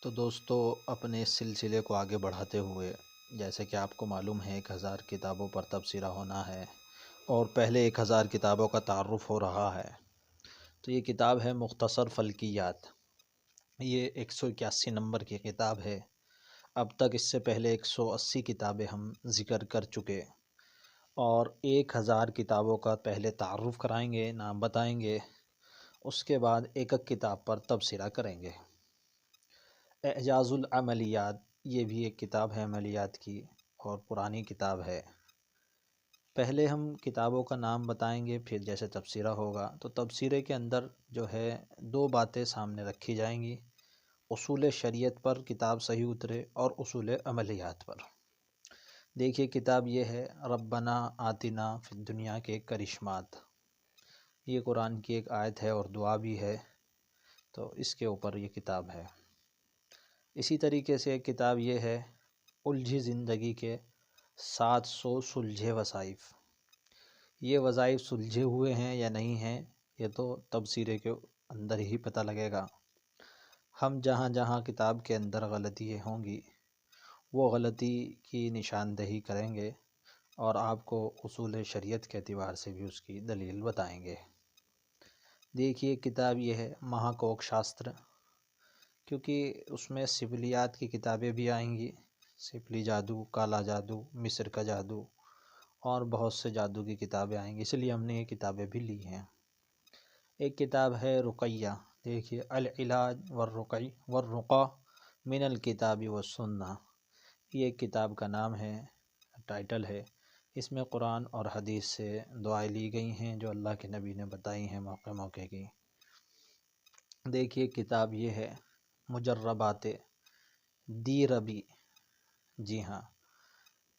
تو دوستو اپنے اس سلسلے کو آگے بڑھاتے ہوئے جیسے کہ آپ کو معلوم ہے 1000 کتابوں پر تبصرہ ہونا ہے اور پہلے 1000 کتابوں کا تعارف ہو رہا ہے۔ تو یہ کتاب ہے مختصر فلکیات، یہ 181 نمبر کی کتاب ہے۔ اب تک اس سے پہلے 180 کتابیں ہم ذکر کر چکے اور 1000 کتابوں کا پہلے تعارف کرائیں گے، نام بتائیں گے، اس کے بعد ایک ایک کتاب پر تبصرہ کریں گے۔ اعجاز العملیات یہ بھی ایک کتاب ہے عملیات کی اور پرانی کتاب ہے۔ پہلے ہم کتابوں کا نام بتائیں گے، پھر جیسے تبصرہ ہوگا تو تبصرے کے اندر جو ہے 2 باتیں سامنے رکھی جائیں گی، اصول شریعت پر کتاب صحیح اترے اور اصول عملیات پر۔ دیکھیے کتاب یہ ہے ربنا آتنا فی الدنیا کے کرشمات، یہ قرآن کی ایک آیت ہے اور دعا بھی ہے، تو اس کے اوپر یہ کتاب ہے۔ اسی طریقے سے ایک کتاب یہ ہے الجھی زندگی کے 700 سلجھے وظائف، یہ وظائف سلجھے ہوئے ہیں یا نہیں ہیں یہ تو تبصرے کے اندر ہی پتہ لگے گا۔ ہم جہاں جہاں کتاب کے اندر غلطی ہوں گی وہ غلطی کی نشاندہی کریں گے اور آپ کو اصول شریعت کے اعتبار سے بھی اس کی دلیل بتائیں گے۔ دیکھیے کتاب یہ ہے مہاکوک شاستر، کیونکہ اس میں سبلیات کی کتابیں بھی آئیں گی، سپلی جادو، کالا جادو، مصر کا جادو اور بہت سے جادو کی کتابیں آئیں گی، اس لیے ہم نے یہ کتابیں بھی لی ہیں۔ ایک کتاب ہے رقیہ، دیکھیے العلاج والرقا من الکتاب والسنہ، یہ ایک کتاب کا نام ہے، ٹائٹل ہے۔ اس میں قرآن اور حدیث سے دعائیں لی گئی ہیں جو اللہ کے نبی نے بتائی ہیں موقع موقع کی۔ دیکھیے کتاب یہ ہے مجربات دی ربی، جی ہاں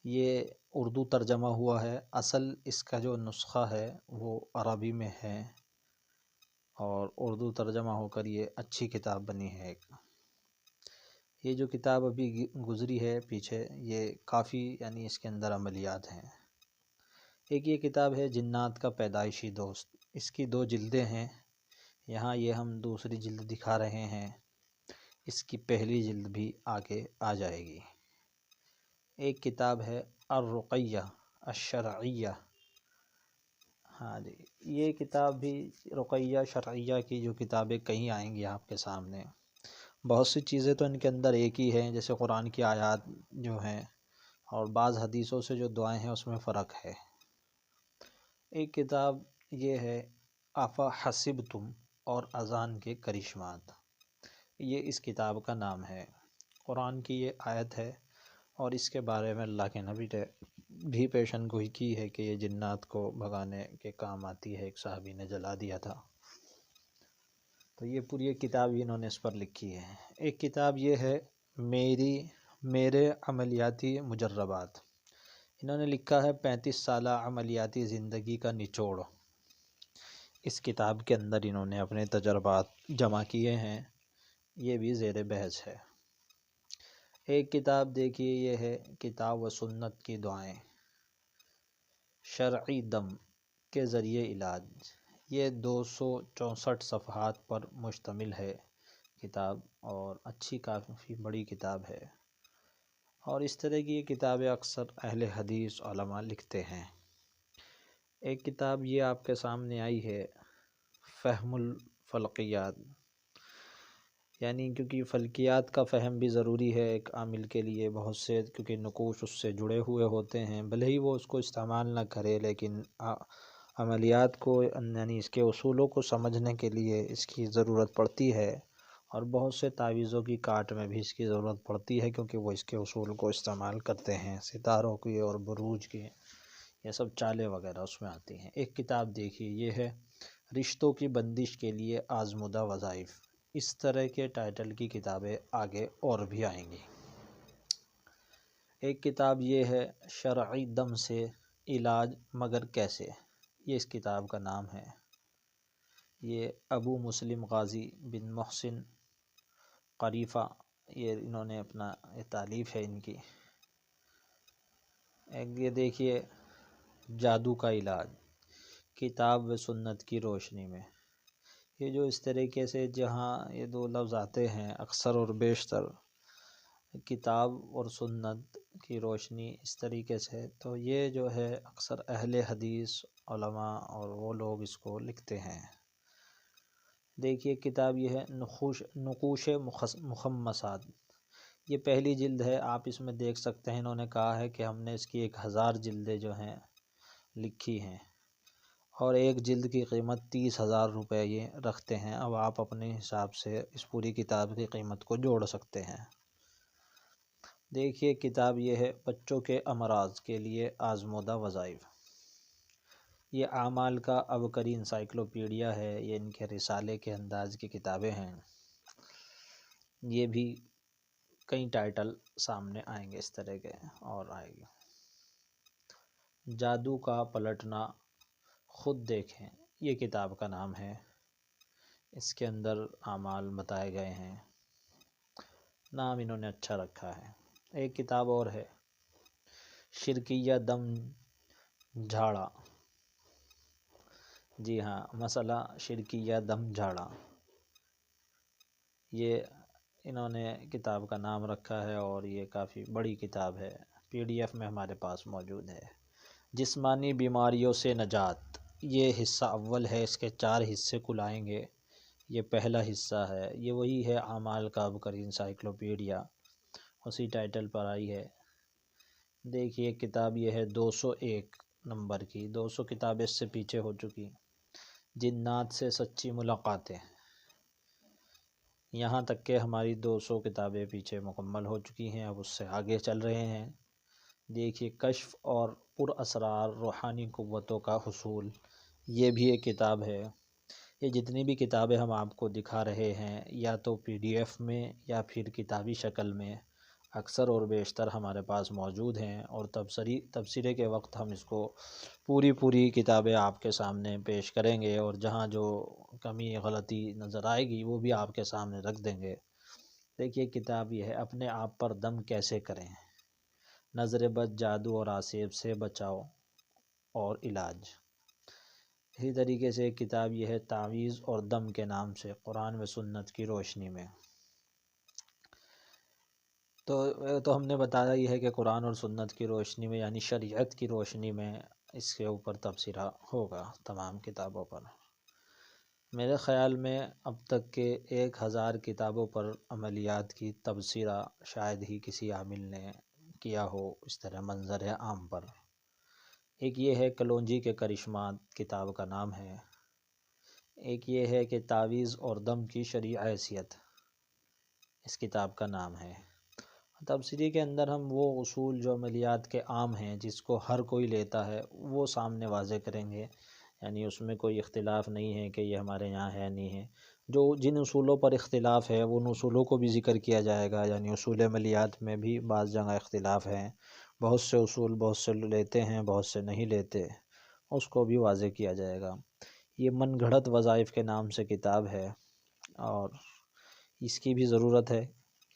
یہ اردو ترجمہ ہوا ہے، اصل اس کا جو نسخہ ہے وہ عربی میں ہے اور اردو ترجمہ ہو کر یہ اچھی کتاب بنی ہے ایک۔ یہ جو کتاب ابھی گزری ہے پیچھے یہ کافی یعنی اس کے اندر عملیات ہیں۔ ایک یہ کتاب ہے جنات کا پیدائشی دوست، اس کی 2 جلدیں ہیں، یہاں یہ ہم دوسری جلد دکھا رہے ہیں، اس کی پہلی جلد بھی آگے آ جائے گی۔ ایک کتاب ہے الرقیہ الشرعیہ، ہاں جی یہ کتاب بھی رقیہ شرعیہ کی جو کتابیں کہیں آئیں گی آپ کے سامنے، بہت سی چیزیں تو ان کے اندر ایک ہی ہیں، جیسے قرآن کی آیات جو ہیں اور بعض حدیثوں سے جو دعائیں ہیں اس میں فرق ہے۔ ایک کتاب یہ ہے افحسبتم اور اذان کے کرشمات، یہ اس کتاب کا نام ہے، قرآن کی یہ آیت ہے اور اس کے بارے میں اللہ کے نبی نے بھی پیشن گوئی کی ہے کہ یہ جنات کو بھگانے کے کام آتی ہے، ایک صحابی نے جلا دیا تھا، تو یہ پوری کتاب انہوں نے اس پر لکھی ہے۔ ایک کتاب یہ ہے میرے عملیاتی مجربات، انہوں نے لکھا ہے 35 سالہ عملیاتی زندگی کا نچوڑ، اس کتاب کے اندر انہوں نے اپنے تجربات جمع کیے ہیں، یہ بھی زیر بحث ہے۔ ایک کتاب دیکھیے یہ ہے کتاب و سنت کی دعائیں، شرعی دم کے ذریعے علاج، یہ 264 صفحات پر مشتمل ہے کتاب اور اچھی کافی بڑی کتاب ہے، اور اس طرح کی یہ کتابیں اکثر اہل حدیث علماء لکھتے ہیں۔ ایک کتاب یہ آپ کے سامنے آئی ہے فہم الفلکیات، یعنی کیونکہ فلکیات کا فہم بھی ضروری ہے ایک عامل کے لیے، بہت سے کیونکہ نقوش اس سے جڑے ہوئے ہوتے ہیں، بھلے ہی وہ اس کو استعمال نہ کرے لیکن عملیات کو یعنی اس کے اصولوں کو سمجھنے کے لیے اس کی ضرورت پڑتی ہے، اور بہت سے تعویذوں کی کاٹ میں بھی اس کی ضرورت پڑتی ہے کیونکہ وہ اس کے اصول کو استعمال کرتے ہیں، ستاروں کی اور بروج کی یہ سب چالیں وغیرہ اس میں آتی ہیں۔ ایک کتاب دیکھیے یہ ہے رشتوں کی بندش کے لیے آزمودہ وظائف، اس طرح کے ٹائٹل کی کتابیں آگے اور بھی آئیں گی۔ ایک کتاب یہ ہے شرعی دم سے علاج مگر کیسے، یہ اس کتاب کا نام ہے، یہ ابو مسلم غازی بن محسن قریفہ یہ انہوں نے اپنا یہ تالیف ہے ان کی۔ ایک یہ دیکھیے جادو کا علاج کتاب و سنت کی روشنی میں، یہ جو اس طریقے سے جہاں یہ دو لفظ آتے ہیں اکثر اور بیشتر، کتاب اور سنت کی روشنی اس طریقے سے، تو یہ جو ہے اکثر اہل حدیث علماء اور وہ لوگ اس کو لکھتے ہیں۔ دیکھیے کتاب یہ ہے نقوش مخمسات، یہ پہلی جلد ہے۔ آپ اس میں دیکھ سکتے ہیں انہوں نے کہا ہے کہ ہم نے اس کی 1000 جلدیں جو ہیں لکھی ہیں، اور ایک جلد کی قیمت 30,000 روپے یہ رکھتے ہیں۔ اب آپ اپنے حساب سے اس پوری کتاب کی قیمت کو جوڑ سکتے ہیں۔ دیکھیے کتاب یہ ہے بچوں کے امراض کے لیے آزمودہ وظائف، یہ اعمال کا عبقری انسائکلوپیڈیا ہے۔ یہ ان کے رسالے کے انداز کی کتابیں ہیں۔ یہ بھی کئی ٹائٹل سامنے آئیں گے اس طرح کے، اور آئے گے جادو کا پلٹنا خود دیکھیں، یہ کتاب کا نام ہے۔ اس کے اندر اعمال بتائے گئے ہیں، نام انہوں نے اچھا رکھا ہے۔ ایک کتاب اور ہے شرکیہ دم جھاڑا، جی ہاں، مسئلہ شرکیہ دم جھاڑا، یہ انہوں نے کتاب کا نام رکھا ہے، اور یہ کافی بڑی کتاب ہے، PDF میں ہمارے پاس موجود ہے۔ جسمانی بیماریوں سے نجات، یہ حصہ اول ہے، اس کے 4 حصے کل آئیں گے۔ یہ پہلا حصہ ہے، یہ وہی ہے اعمال کا عبقری انسائکلوپیڈیا، اسی ٹائٹل پر آئی ہے۔ دیکھیے کتاب یہ ہے 201 نمبر کی، 200 کتابیں اس سے پیچھے ہو چکی۔ جنات سے سچی ملاقاتیں، یہاں تک کہ ہماری 200 کتابیں پیچھے مکمل ہو چکی ہیں، اب اس سے آگے چل رہے ہیں۔ دیکھیے کشف اور پر اسرار روحانی قوتوں کا حصول، یہ بھی ایک کتاب ہے۔ یہ جتنی بھی کتابیں ہم آپ کو دکھا رہے ہیں، یا تو PDF میں یا پھر کتابی شکل میں اکثر اور بیشتر ہمارے پاس موجود ہیں، اور تبصرے کے وقت ہم اس کو پوری کتابیں آپ کے سامنے پیش کریں گے، اور جہاں جو کمی غلطی نظر آئے گی وہ بھی آپ کے سامنے رکھ دیں گے۔ دیکھیے کتاب یہ ہے اپنے آپ پر دم کیسے کریں، نظر بد، جادو اور آسیب سے بچاؤ اور علاج۔ اسی طریقے سے ایک کتاب یہ ہے تعویذ اور دم کے نام سے، قرآن و سنت کی روشنی میں۔ تو ہم نے بتایا ہی ہے کہ قرآن اور سنت کی روشنی میں، یعنی شریعت کی روشنی میں اس کے اوپر تبصرہ ہوگا تمام کتابوں پر۔ میرے خیال میں اب تک کے 1000 کتابوں پر عملیات کی تبصرہ شاید ہی کسی عامل نے کیا ہو اس طرح منظر عام پر۔ ایک یہ ہے کلونجی کے کرشمات، کتاب کا نام ہے۔ ایک یہ ہے کہ تعویذ اور دم کی شرعی حیثیت، اس کتاب کا نام ہے۔ تبصرے کے اندر ہم وہ اصول جو عملیات کے عام ہیں، جس کو ہر کوئی لیتا ہے، وہ سامنے واضح کریں گے، یعنی اس میں کوئی اختلاف نہیں ہے کہ یہ ہمارے یہاں ہے نہیں ہے۔ جن اصولوں پر اختلاف ہے ان اصولوں کو بھی ذکر کیا جائے گا، یعنی اصول عملیات میں بھی بعض جگہ اختلاف ہیں، بہت سے اصول بہت سے لیتے ہیں، بہت سے نہیں لیتے، اس کو بھی واضح کیا جائے گا۔ یہ من گھڑت وظائف کے نام سے کتاب ہے، اور اس کی بھی ضرورت ہے،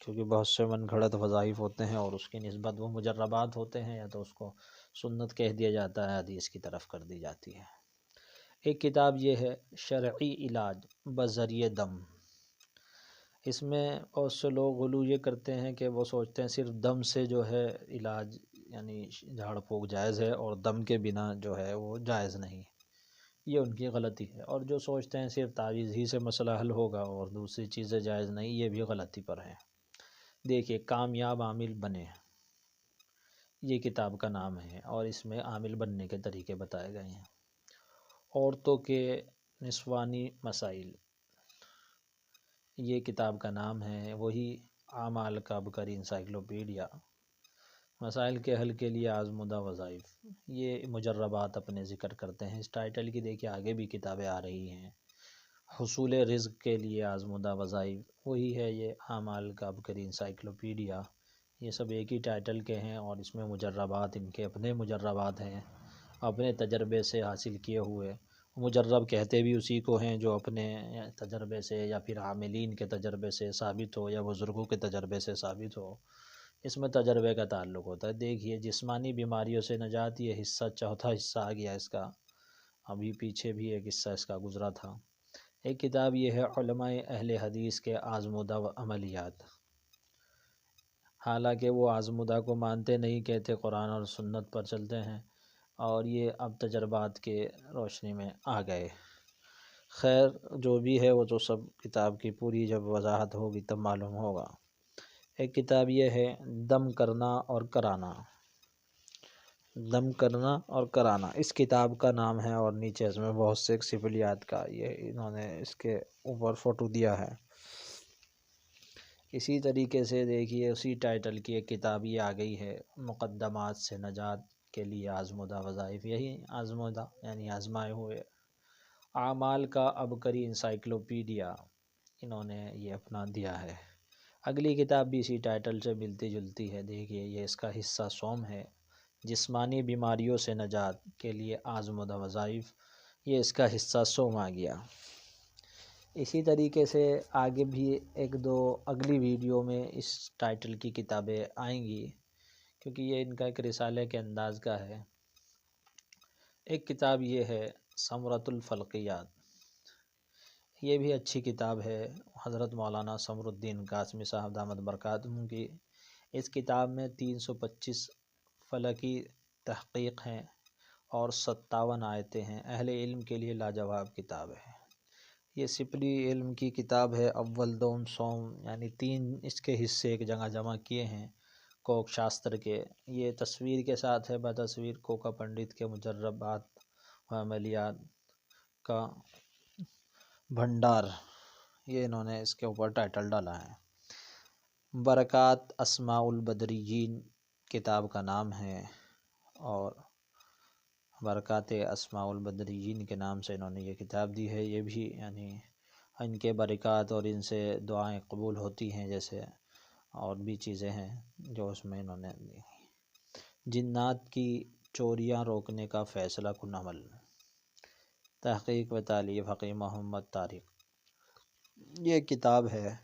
کیونکہ بہت سے من گھڑت وظائف ہوتے ہیں، اور اس کی نسبت وہ مجربات ہوتے ہیں، یا تو اس کو سنت کہہ دیا جاتا ہے، حدیث کی طرف کر دی جاتی ہے۔ ایک کتاب یہ ہے شرعی علاج بذریعہ دم، اس میں بہت سے لوگ غلو یہ کرتے ہیں کہ وہ سوچتے ہیں صرف دم سے جو ہے علاج، یعنی جھاڑ پھونک جائز ہے، اور دم کے بنا جو ہے وہ جائز نہیں، یہ ان کی غلطی ہے۔ اور جو سوچتے ہیں صرف تعویذ ہی سے مسئلہ حل ہوگا اور دوسری چیزیں جائز نہیں، یہ بھی غلطی پر ہے۔ دیکھیے کامیاب عامل بنے، یہ کتاب کا نام ہے، اور اس میں عامل بننے کے طریقے بتائے گئے ہیں۔ عورتوں کے نسوانی مسائل، یہ کتاب کا نام ہے، وہی اعمال کا عبقری انسائکلوپیڈیا۔ مسائل کے حل کے لیے آزمودہ وظائف، یہ مجربات اپنے ذکر کرتے ہیں۔ اس ٹائٹل کی دیکھیے آگے بھی کتابیں آ رہی ہیں، حصول رزق کے لیے آزمودہ وظائف، وہی ہے یہ اعمال کا عبقری انسائکلوپیڈیا۔ یہ سب ایک ہی ٹائٹل کے ہیں، اور اس میں مجربات ان کے اپنے مجربات ہیں، اپنے تجربے سے حاصل کیے ہوئے۔ مجرب کہتے بھی اسی کو ہیں جو اپنے تجربے سے یا پھر عاملین کے تجربے سے ثابت ہو، یا بزرگوں کے تجربے سے ثابت ہو، اس میں تجربے کا تعلق ہوتا ہے۔ دیکھیے جسمانی بیماریوں سے نجات، یہ حصہ چوتھا حصہ آ گیا اس کا، ابھی پیچھے بھی ایک حصہ اس کا گزرا تھا۔ ایک کتاب یہ ہے علماء اہل حدیث کے آزمودہ و عملیات، حالانکہ وہ آزمودہ کو مانتے نہیں، کہتے قرآن اور سنت پر چلتے ہیں، اور یہ اب تجربات کے روشنی میں آ گئے۔ خیر جو بھی ہے وہ تو سب کتاب کی پوری جب وضاحت ہوگی تب معلوم ہوگا۔ ایک کتاب یہ ہے دم کرنا اور کرانا، دم کرنا اور کرانا، اس کتاب کا نام ہے، اور نیچے اس میں بہت سے سفلیات کا یہ انہوں نے اس کے اوپر فوٹو دیا ہے۔ اسی طریقے سے دیکھیے اسی ٹائٹل کی ایک کتاب یہ آ گئی ہے، مقدمات سے نجات کے لیے آزمودہ وظائف، یہی آزمودہ یعنی آزمائے ہوئے اعمال کا عبقری انسائکلوپیڈیا انہوں نے یہ اپنا دیا ہے۔ اگلی کتاب بھی اسی ٹائٹل سے ملتی جلتی ہے، دیکھیے یہ اس کا حصہ سوم ہے، جسمانی بیماریوں سے نجات کے لیے آزمودہ وظائف، یہ اس کا حصہ سوم آ گیا۔ اسی طریقے سے آگے بھی ایک دو اگلی ویڈیو میں اس ٹائٹل کی کتابیں آئیں گی، کیونکہ یہ ان کا ایک رسالے کے انداز کا ہے۔ ایک کتاب یہ ہے ثمرۃ الفلقیات، یہ بھی اچھی کتاب ہے، حضرت مولانا ثمر الدین قاسمی صاحب دامت برکاتہم کی۔ اس کتاب میں 325 فلکی تحقیق ہیں اور 57 آیتیں ہیں، اہل علم کے لیے لاجواب کتاب ہے۔ یہ سپلی علم کی کتاب ہے، اول دوم سوم یعنی 3 اس کے حصے ایک جگہ جمع کیے ہیں کوک شاستر کے۔ یہ تصویر کے ساتھ ہے، بتصویر کوکا پنڈت کے مجربات و عملیات کا بھنڈار، یہ انہوں نے اس کے اوپر ٹائٹل ڈالا ہے۔ برکات اسماء البدریین کتاب کا نام ہے، اور برکات اسماء البدریین کے نام سے انہوں نے یہ کتاب دی ہے۔ یہ بھی یعنی ان کے برکات اور ان سے دعائیں قبول ہوتی ہیں، جیسے اور بھی چیزیں ہیں جو اس میں انہوں نے دی۔ جنات کی چوریاں روکنے کا فیصلہ کن عمل، تحقیق و تالیف حقی محمد طارق، یہ کتاب ہے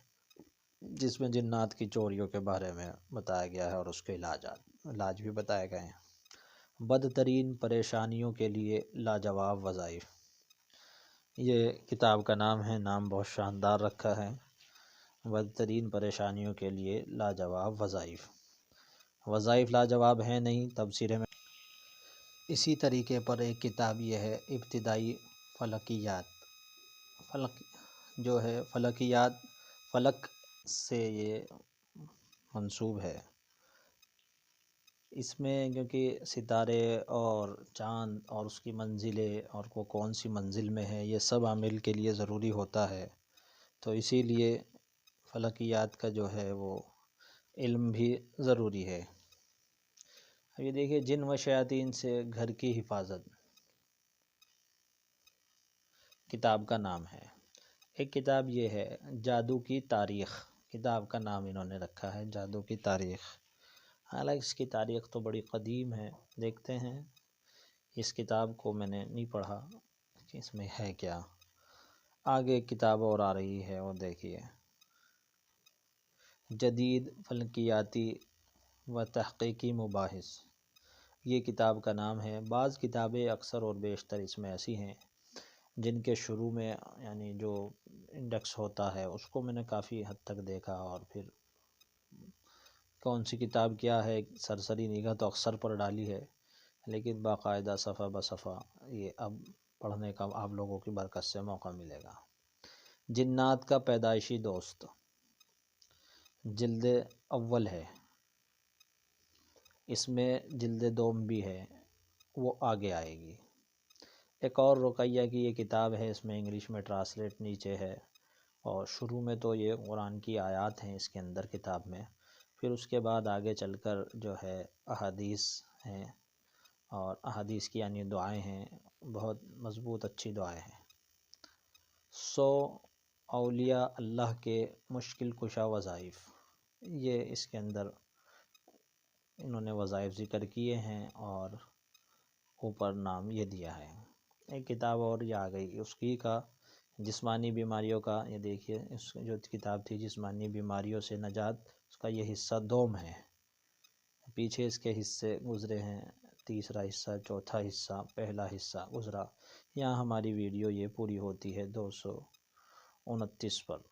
جس میں جنات کی چوریوں کے بارے میں بتایا گیا ہے اور اس کے علاج بھی بتائے گئے ہیں۔ بدترین پریشانیوں کے لیے لاجواب وظائف، یہ کتاب کا نام ہے، نام بہت شاندار رکھا ہے، بدترین پریشانیوں کے لیے لاجواب وظائف۔ وظائف لاجواب ہیں نہیں، تبصرے میں اسی طریقے پر ایک کتاب یہ ہے ابتدائی فلکیات، فلک جو ہے فلکیات، فلک سے یہ منسوب ہے۔ اس میں کیونکہ ستارے اور چاند اور اس کی منزلیں اور وہ کون سی منزل میں ہے یہ سب عامل کے لیے ضروری ہوتا ہے، تو اسی لیے فلکیات کا جو ہے وہ علم بھی ضروری ہے۔ اب یہ دیکھیے جن و شیاطین سے گھر کی حفاظت، کتاب کا نام ہے۔ ایک کتاب یہ ہے جادو کی تاریخ، کتاب کا نام انہوں نے رکھا ہے جادو کی تاریخ، حالانکہ اس کی تاریخ تو بڑی قدیم ہے۔ دیکھتے ہیں، اس کتاب کو میں نے نہیں پڑھا کہ اس میں ہے کیا۔ آگے کتاب اور آ رہی ہے، اور دیکھیے جدید فلکیاتی و تحقیقی مباحث، یہ کتاب کا نام ہے۔ بعض کتابیں اکثر اور بیشتر اس میں ایسی ہیں جن کے شروع میں یعنی جو انڈیکس ہوتا ہے اس کو میں نے کافی حد تک دیکھا، اور پھر کون سی کتاب کیا ہے سرسری نگاہ تو اکثر پر ڈالی ہے، لیکن باقاعدہ صفحہ بصفحہ یہ اب پڑھنے کا آپ لوگوں کی برکت سے موقع ملے گا۔ جنات کا پیدائشی دوست، جلد اول ہے، اس میں جلد دوم بھی ہے، وہ آگے آئے گی۔ ایک اور رقیہ کی یہ کتاب ہے، اس میں انگلش میں ٹرانسلیٹ نیچے ہے، اور شروع میں تو یہ قرآن کی آیات ہیں اس کے اندر کتاب میں، پھر اس کے بعد آگے چل کر جو ہے احادیث ہیں، اور احادیث کی یعنی دعائیں ہیں، بہت مضبوط اچھی دعائیں ہیں۔ 100 اولیاء اللہ کے مشکل کشا وظائف، یہ اس کے اندر انہوں نے وظائف ذکر کیے ہیں اور اوپر نام یہ دیا ہے۔ ایک کتاب اور یہ آ گئی اس کی کا جسمانی بیماریوں کا، یہ دیکھیے اس جو کتاب تھی جسمانی بیماریوں سے نجات، اس کا یہ حصہ دوم ہے، پیچھے اس کے حصے گزرے ہیں، تیسرا حصہ، چوتھا حصہ، پہلا حصہ گزرا۔ یہاں ہماری ویڈیو یہ پوری ہوتی ہے 200 29 پر۔